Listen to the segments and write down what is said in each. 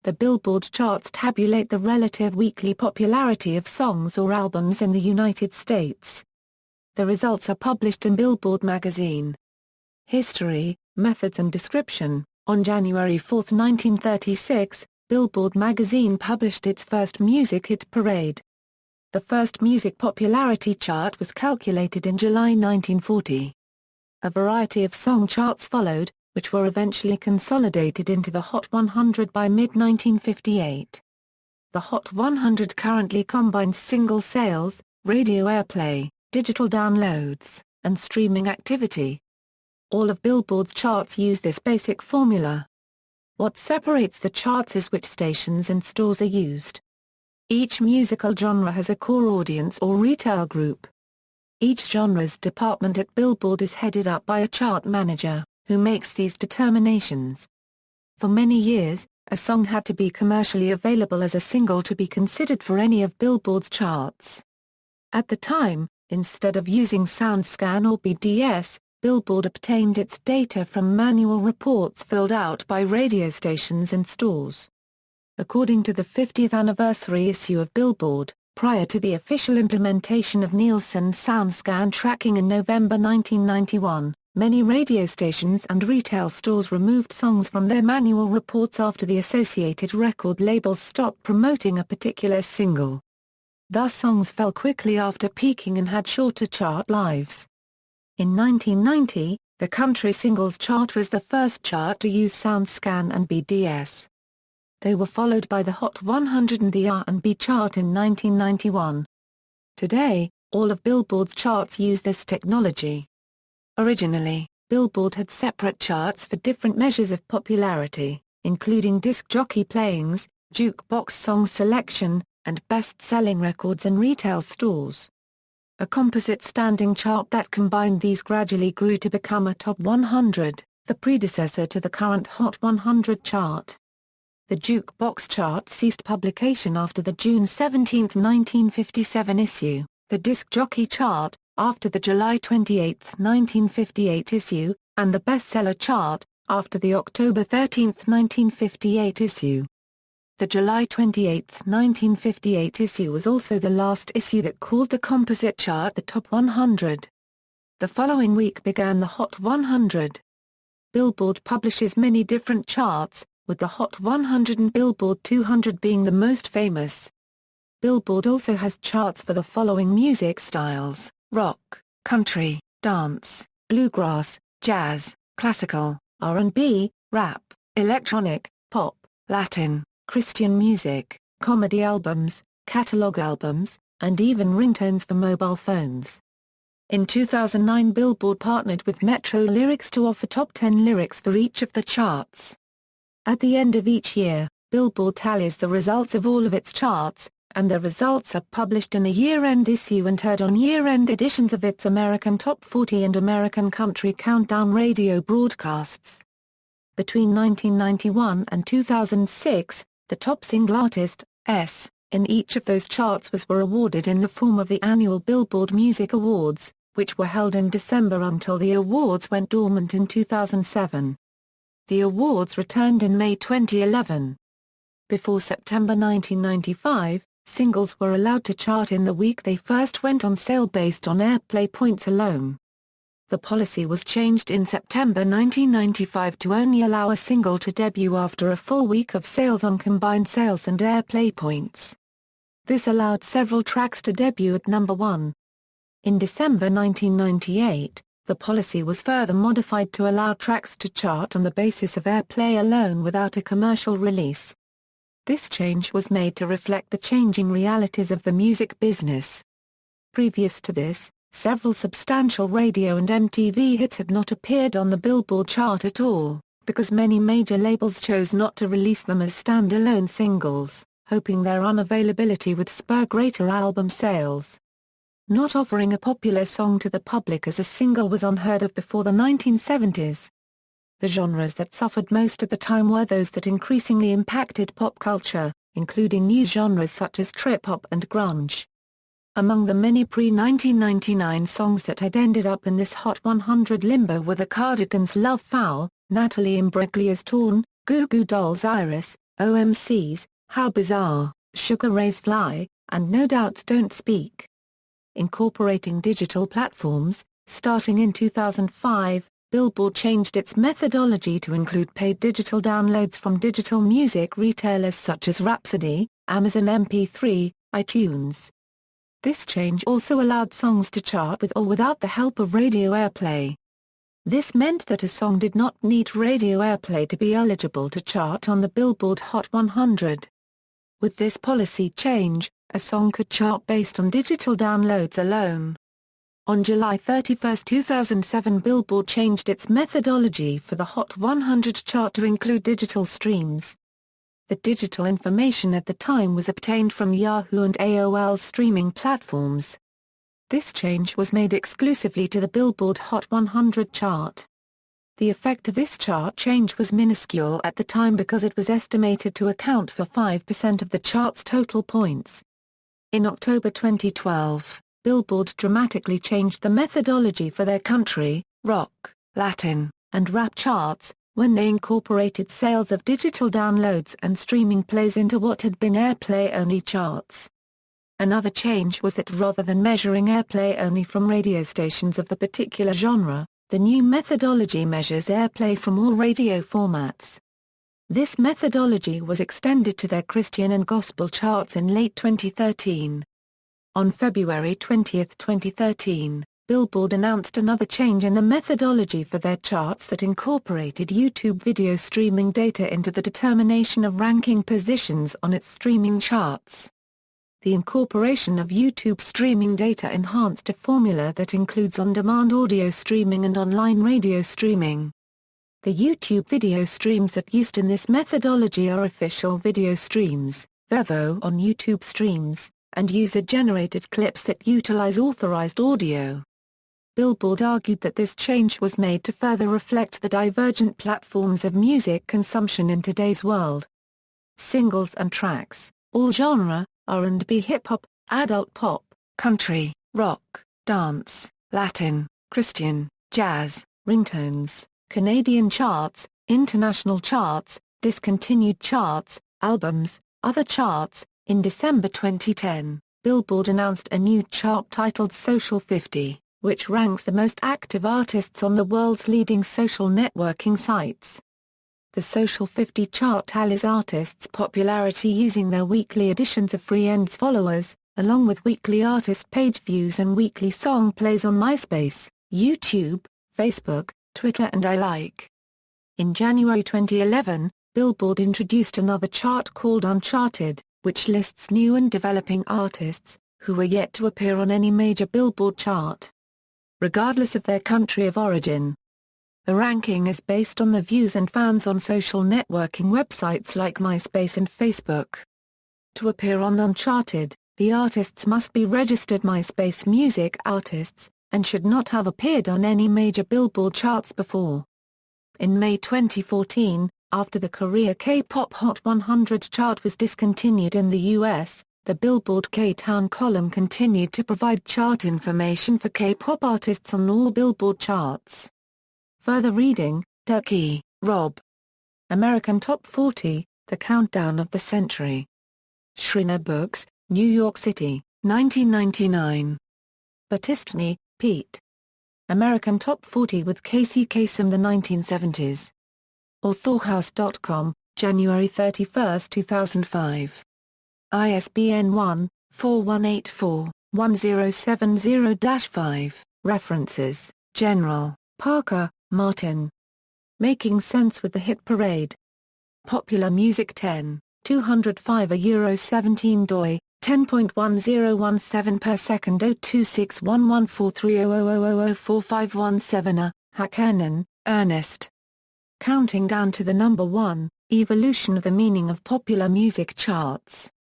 The Billboard charts tabulate the relative weekly popularity of songs or albums in the United States. The results are published in Billboard magazine. History, methods and description. On January 4, 1936, Billboard magazine published its first music hit parade. The first music popularity chart was calculated in July 1940. A variety of song charts followed, which were eventually consolidated into the Hot 100 by mid-1958. The Hot 100 currently combines single sales, radio airplay, digital downloads, and streaming activity. All of Billboard's charts use this basic formula. What separates the charts is which stations and stores are used. Each musical genre has a core audience or retail group. Each genre's department at Billboard is headed up by a chart manager, who makes these determinations. For many years, a song had to be commercially available as a single to be considered for any of Billboard's charts. At the time, instead of using SoundScan or BDS, Billboard obtained its data from manual reports filled out by radio stations and stores. According to the 50th anniversary issue of Billboard, prior to the official implementation of Nielsen SoundScan tracking in November 1991, many radio stations and retail stores removed songs from their manual reports after the associated record labels stopped promoting a particular single. Thus songs fell quickly after peaking and had shorter chart lives. In 1990, the country singles chart was the first chart to use SoundScan and BDS. They were followed by the Hot 100 and the R&B chart in 1991. Today, all of Billboard's charts use this technology. Originally, Billboard had separate charts for different measures of popularity, including disc jockey playings, jukebox song selection, and best-selling records in retail stores. A composite standing chart that combined these gradually grew to become a Top 100, the predecessor to the current Hot 100 chart. The jukebox chart ceased publication after the June 17, 1957 issue, the disc jockey chart, after the July 28, 1958 issue, and the bestseller chart, after the October 13, 1958 issue. The July 28, 1958 issue was also the last issue that called the composite chart the Top 100. The following week began the Hot 100. Billboard publishes many different charts, with the Hot 100 and Billboard 200 being the most famous. Billboard also has charts for the following music styles: rock, country, dance, bluegrass, jazz, classical, R&B, rap, electronic, pop, Latin, Christian music, comedy albums, catalog albums, and even ringtones for mobile phones. In 2009, Billboard partnered with Metro Lyrics to offer top 10 lyrics for each of the charts. At the end of each year, Billboard tallies the results of all of its charts, and the results are published in a year-end issue and heard on year-end editions of its American Top 40 and American Country Countdown radio broadcasts. Between 1991 and 2006, the top single artist, in each of those charts were awarded in the form of the annual Billboard Music Awards, which were held in December until the awards went dormant in 2007. The awards returned in May 2011. Before September 1995, singles were allowed to chart in the week they first went on sale based on airplay points alone. The policy was changed in September 1995 to only allow a single to debut after a full week of sales on combined sales and airplay points. This allowed several tracks to debut at number 1. In December 1998, the policy was further modified to allow tracks to chart on the basis of airplay alone without a commercial release. This change was made to reflect the changing realities of the music business. Previous to this, several substantial radio and MTV hits had not appeared on the Billboard chart at all, because many major labels chose not to release them as standalone singles, hoping their unavailability would spur greater album sales. Not offering a popular song to the public as a single was unheard of before the 1970s. The genres that suffered most at the time were those that increasingly impacted pop culture, including new genres such as trip-hop and grunge. Among the many pre-1999 songs that had ended up in this Hot 100 limbo were the Cardigans' Love Foul, Natalie Imbruglia's Torn, Goo Goo Dolls' Iris, OMC's, How Bizarre, Sugar Ray's Fly, and No Doubt's Don't Speak. Incorporating digital platforms, starting in 2005, Billboard changed its methodology to include paid digital downloads from digital music retailers such as Rhapsody, Amazon MP3, iTunes. This change also allowed songs to chart with or without the help of radio airplay. This meant that a song did not need radio airplay to be eligible to chart on the Billboard Hot 100. With this policy change, a song could chart based on digital downloads alone. On July 31, 2007, Billboard changed its methodology for the Hot 100 chart to include digital streams. The digital information at the time was obtained from Yahoo and AOL streaming platforms. This change was made exclusively to the Billboard Hot 100 chart. The effect of this chart change was minuscule at the time because it was estimated to account for 5% of the chart's total points. In October 2012, Billboard dramatically changed the methodology for their country, rock, Latin, and rap charts, when they incorporated sales of digital downloads and streaming plays into what had been airplay-only charts. Another change was that rather than measuring airplay only from radio stations of the particular genre, the new methodology measures airplay from all radio formats. This methodology was extended to their Christian and gospel charts in late 2013. On February 20, 2013, Billboard announced another change in the methodology for their charts that incorporated YouTube video streaming data into the determination of ranking positions on its streaming charts. The incorporation of YouTube streaming data enhanced a formula that includes on-demand audio streaming and online radio streaming. The YouTube video streams that used in this methodology are official video streams, Vevo on YouTube streams, and user-generated clips that utilize authorized audio. Billboard argued that this change was made to further reflect the divergent platforms of music consumption in today's world. Singles and tracks, all genre, R&B, hip-hop, adult pop, country, rock, dance, Latin, Christian, jazz, ringtones, Canadian charts, international charts, discontinued charts, albums, other charts. In December 2010, Billboard announced a new chart titled Social 50, which ranks the most active artists on the world's leading social networking sites. The Social 50 chart tallies artists' popularity using their weekly additions of friends followers, along with weekly artist page views and weekly song plays on MySpace, YouTube, Facebook, Twitter and iLike. In January 2011, Billboard introduced another chart called Uncharted, which lists new and developing artists, who are yet to appear on any major Billboard chart, regardless of their country of origin. The ranking is based on the views and fans on social networking websites like MySpace and Facebook. To appear on Uncharted, the artists must be registered MySpace music artists, and should not have appeared on any major Billboard charts before. In May 2014, after the Korea K-pop Hot 100 chart was discontinued in the US, the Billboard K-Town column continued to provide chart information for K-pop artists on all Billboard charts. Further reading, Turkey, Rob. American Top 40, The Countdown of the Century. Schreiner Books, New York City, 1999. Batistny, Pete. American Top 40 with Casey Kasem, the 1970s. Authorhouse.com, January 31, 2005. ISBN 1-4184-1070-5. References, General, Parker, Martin. Making Sense with the Hit Parade. Popular Music 10, 205 €17 doi, 10.1017 per second 026114300004517 Hakkinen, Ernest. Counting Down to the Number 1, Evolution of the Meaning of Popular Music Charts.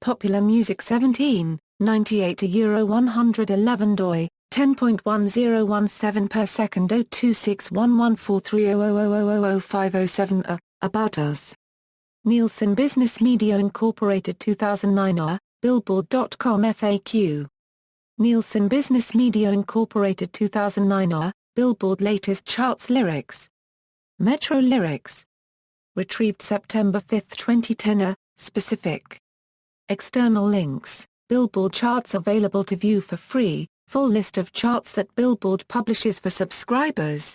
Popular Music 17, 98 €111 doi, 10.1017 per second 026114300000507 About Us. Nielsen Business Media Incorporated 2009 Billboard.com FAQ. Nielsen Business Media Incorporated 2009 Billboard Latest Charts Lyrics. Metro Lyrics. Retrieved September 5, 2010. Specific. External links. Billboard charts available to view for free. Full list of charts that Billboard publishes for subscribers.